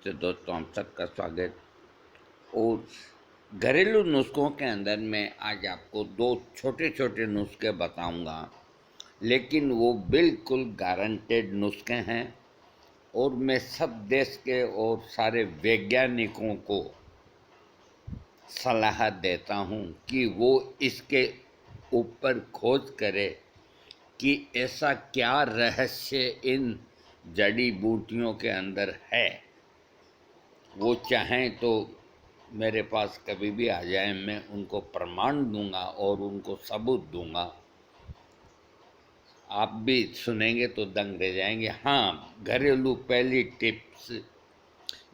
नमस्ते दोस्तों, आप सबका स्वागत। और घरेलू नुस्ख़ों के अंदर मैं आज आपको दो छोटे छोटे नुस्खे बताऊंगा, लेकिन वो बिल्कुल गारंटेड नुस्खे हैं। और मैं सब देश के और सारे वैज्ञानिकों को सलाह देता हूं कि वो इसके ऊपर खोज करे कि ऐसा क्या रहस्य इन जड़ी बूटियों के अंदर है। वो चाहें तो मेरे पास कभी भी आ जाएं, मैं उनको प्रमाण दूंगा और उनको सबूत दूंगा। आप भी सुनेंगे तो दंग रह जाएंगे। हाँ, घरेलू पहली टिप्स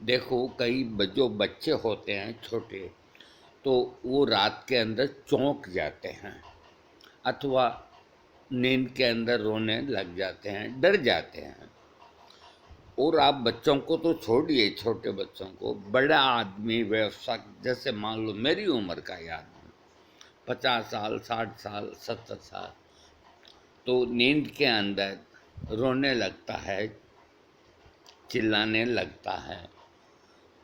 देखो, कई जो बच्चे होते हैं छोटे, तो वो रात के अंदर चौंक जाते हैं अथवा नींद के अंदर रोने लग जाते हैं, डर जाते हैं। और आप बच्चों को तो छोड़िए, छोटे बच्चों को, बड़ा आदमी व्यवसाय, जैसे मान लो मेरी उम्र का ही आदमी, 50 साल, 60 साल, 70 साल, तो नींद के अंदर रोने लगता है, चिल्लाने लगता है,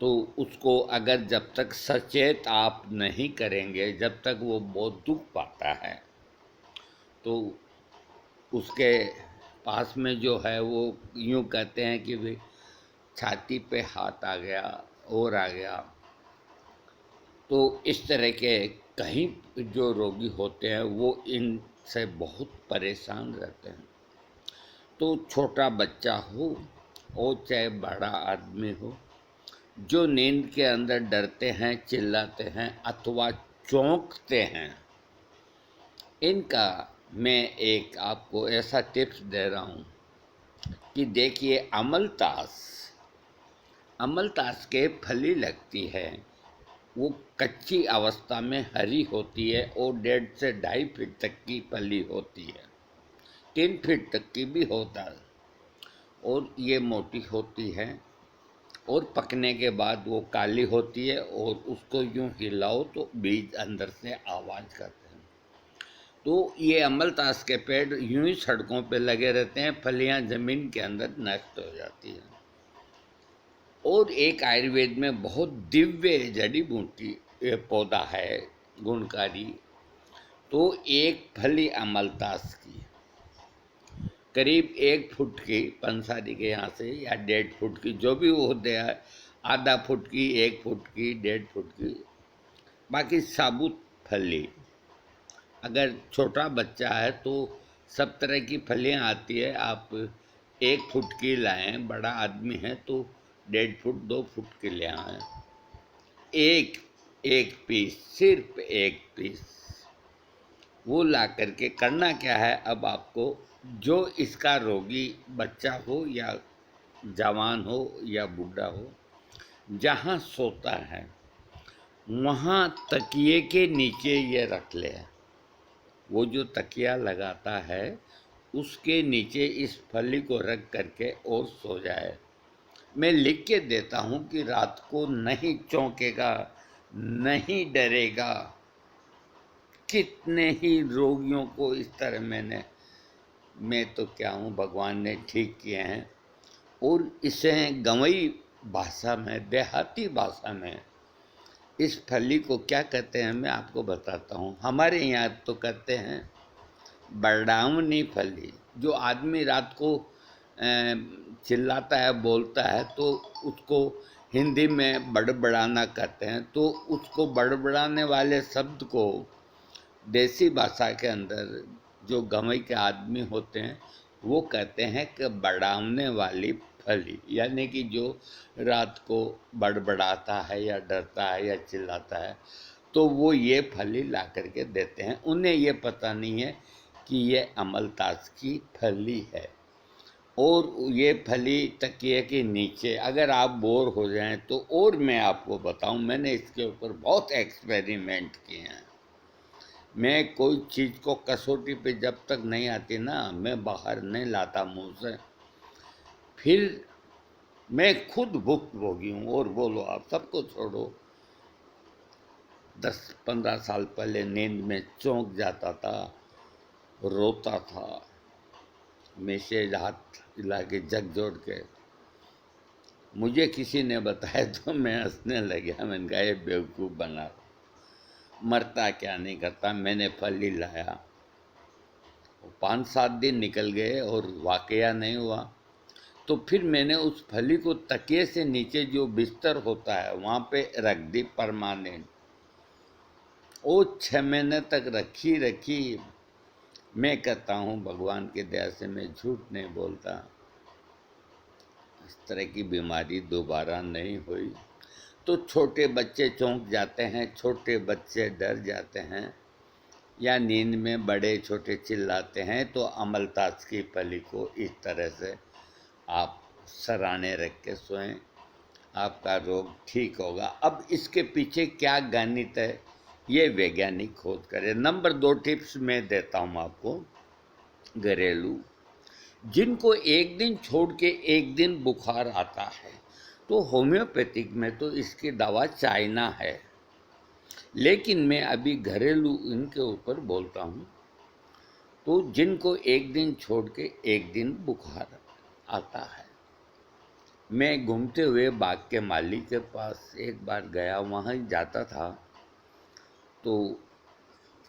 तो उसको अगर जब तक सचेत आप नहीं करेंगे, जब तक वो बहुत दुख पाता है, तो उसके पास में जो है वो यूँ कहते हैं कि भाई छाती पे हाथ आ गया और आ गया। तो इस तरह के कहीं जो रोगी होते हैं वो इनसे बहुत परेशान रहते हैं। तो छोटा बच्चा हो और चाहे बड़ा आदमी हो, जो नींद के अंदर डरते हैं, चिल्लाते हैं अथवा चौंकते हैं, इनका मैं एक आपको ऐसा टिप्स दे रहा हूँ कि देखिए, अमलतास के फली लगती है। वो कच्ची अवस्था में हरी होती है और 1.5 से 2.5 फीट तक की फली होती है, 3 फीट तक की भी होता है। और ये मोटी होती है और पकने के बाद वो काली होती है और उसको यूं हिलाओ तो बीज अंदर से आवाज़ करते हैं। तो ये अमलतास के पेड़ यूं ही सड़कों पे लगे रहते हैं, फलियां ज़मीन के अंदर नष्ट हो जाती हैं। और एक आयुर्वेद में बहुत दिव्य जड़ी बूटी पौधा है, गुणकारी। तो एक फली अमलतास की करीब 1 फुट की, पंसारी के यहाँ से, या 1.5 फुट की, जो भी वो होते हैं, आधा फुट की, 1 फुट की, 1.5 फुट की, बाकी साबुत फली। अगर छोटा बच्चा है तो सब तरह की फलियाँ आती है। आप 1 फुट की लाएं, बड़ा आदमी है तो 1.5 फुट, 2 फुट के ले आएँ। एक एक पीस, सिर्फ एक पीस वो ला करके करना क्या है अब आपको, जो इसका रोगी बच्चा हो या जवान हो या बूढ़ा हो, जहाँ सोता है वहाँ तकिए के नीचे ये रख ले। वो जो तकिया लगाता है उसके नीचे इस फली को रख करके और सो जाए। मैं लिख के देता हूँ कि रात को नहीं चौंकेगा, नहीं डरेगा। कितने ही रोगियों को इस तरह मैं तो क्या हूँ, भगवान ने ठीक किए हैं। और इसे गंवई भाषा में, देहाती भाषा में, इस फली को क्या कहते हैं मैं आपको बताता हूँ। हमारे यहाँ तो कहते हैं बरडावनी फली। जो आदमी रात को चिल्लाता है, बोलता है, तो उसको हिंदी में बड़बड़ाना कहते हैं। तो उसको बड़बड़ाने वाले शब्द को देसी भाषा के अंदर जो गंवई के आदमी होते हैं वो कहते हैं कि बड़ावने वाली फली, यानी कि जो रात को बड़बड़ाता है या डरता है या चिल्लाता है, तो वो ये फली ला करके देते हैं। उन्हें ये पता नहीं है कि ये अमलतास की फली है। और ये फली तकिए के नीचे, अगर आप बोर हो जाएं तो, और मैं आपको बताऊं, मैंने इसके ऊपर बहुत एक्सपेरिमेंट किए हैं। मैं कोई चीज़ को कसौटी पे जब तक नहीं आती ना, मैं बाहर नहीं लाता मुंह से। फिर मैं खुद भुक्तभोगी हूँ। और बोलो, आप सबको छोड़ो, 10-15 साल पहले नींद में चौंक जाता था, रोता था, मैसेज हाथ हिला के जग जोड़ के, मुझे किसी ने बताया तो मैं हंसने लगा। मैंने कहा ये बेवकूफ़ बना, मरता क्या नहीं करता। मैंने फली लाया, 5-7 दिन निकल गए और वाकया नहीं हुआ। तो फिर मैंने उस फली को तकिए से नीचे जो बिस्तर होता है वहाँ पे रख दी परमानेंट। वो 6 महीने तक रखी। मैं कहता हूँ भगवान की दया से मैं झूठ नहीं बोलता, इस तरह की बीमारी दोबारा नहीं हुई। तो छोटे बच्चे चौंक जाते हैं, छोटे बच्चे डर जाते हैं, या नींद में बड़े छोटे चिल्लाते हैं, तो अमलतास की फली को इस तरह से आप सराहने रख के सोएं, आपका रोग ठीक होगा। अब इसके पीछे क्या गणित है ये वैज्ञानिक खोज करें। नंबर 2 टिप्स मैं देता हूँ आपको घरेलू। जिनको एक दिन छोड़ के एक दिन बुखार आता है, तो होम्योपैथिक में तो इसकी दवा चाइना है, लेकिन मैं अभी घरेलू इनके ऊपर बोलता हूँ। तो जिनको एक दिन छोड़ के एक दिन बुखार आता है, मैं घूमते हुए बाग के माली के पास एक बार गया, वहाँ जाता था तो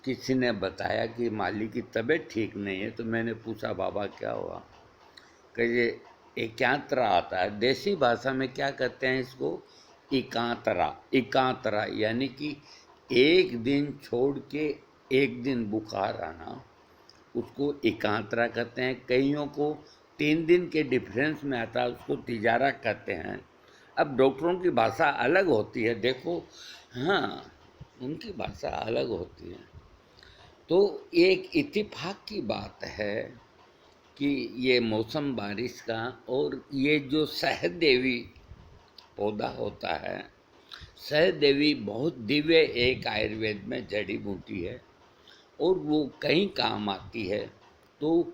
किसी ने बताया कि माली की तबीयत ठीक नहीं है। तो मैंने पूछा बाबा क्या हुआ? कहिए एकांतरा आता है, देसी भाषा में क्या कहते हैं इसको? एकांतरा यानी कि एक दिन छोड़ के एक दिन बुखार आना, उसको एकांतरा कहते हैं। कईयों को 3 दिन के डिफरेंस में आता है, उसको तिजारा कहते हैं। अब डॉक्टरों की भाषा अलग होती है, देखो, हाँ, उनकी भाषा अलग होती है। तो एक इत्तेफाक की बात है कि ये मौसम बारिश का, और ये जो सहदेवी पौधा होता है, सहदेवी बहुत दिव्य एक आयुर्वेद में जड़ी बूटी है और वो कहीं काम आती है। तो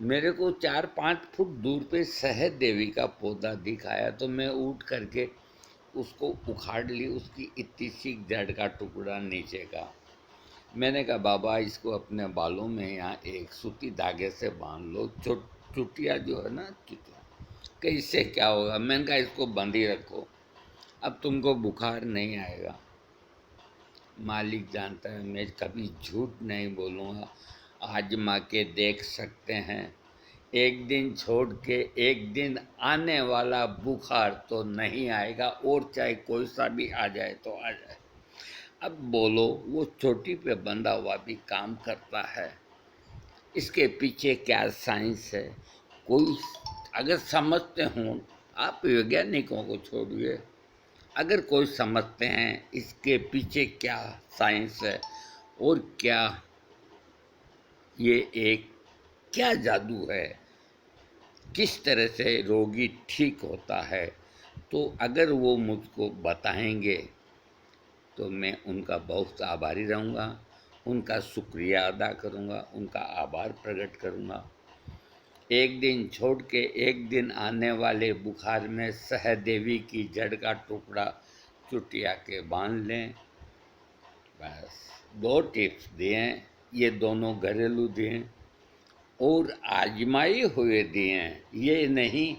मेरे को 4-5 फुट दूर पे सहदेवी का पौधा दिखाया, तो मैं उठ करके उसको उखाड़ ली, उसकी इतनी सी जड़ का टुकड़ा नीचे का। मैंने कहा बाबा इसको अपने बालों में यहाँ एक सूती धागे से बांध लो, चुटिया जो है ना, चुटिया, कि इससे क्या होगा? मैंने कहा इसको बंद ही रखो, अब तुमको बुखार नहीं आएगा। मालिक जानता है मैं कभी झूठ नहीं बोलूँगा, आजमा के देख सकते हैं। एक दिन छोड़ के एक दिन आने वाला बुखार तो नहीं आएगा, और चाहे कोई सा भी आ जाए तो आ जाए। अब बोलो, वो चोटी पे बंधा हुआ भी काम करता है, इसके पीछे क्या साइंस है? कोई अगर समझते हों, आप वैज्ञानिकों को छोड़िए, अगर कोई समझते हैं इसके पीछे क्या साइंस है और क्या ये एक क्या जादू है, किस तरह से रोगी ठीक होता है, तो अगर वो मुझको बताएंगे तो मैं उनका बहुत आभारी रहूँगा, उनका शुक्रिया अदा करूँगा, उनका आभार प्रकट करूँगा। एक दिन छोड़ के एक दिन आने वाले बुखार में सहदेवी की जड़ का टुकड़ा चुटिया के बांध लें। बस 2 टिप्स दिए, ये दोनों घरेलू दिए और आजमाए हुए दिए हैं, ये नहीं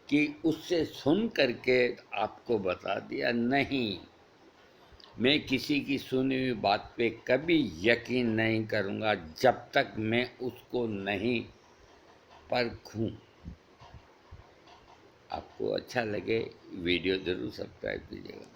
कि उससे सुन करके आपको बता दिया। नहीं, मैं किसी की सुनी हुई बात पे कभी यकीन नहीं करूँगा जब तक मैं उसको नहीं परखूं। आपको अच्छा लगे वीडियो ज़रूर सब्सक्राइब कीजिएगा।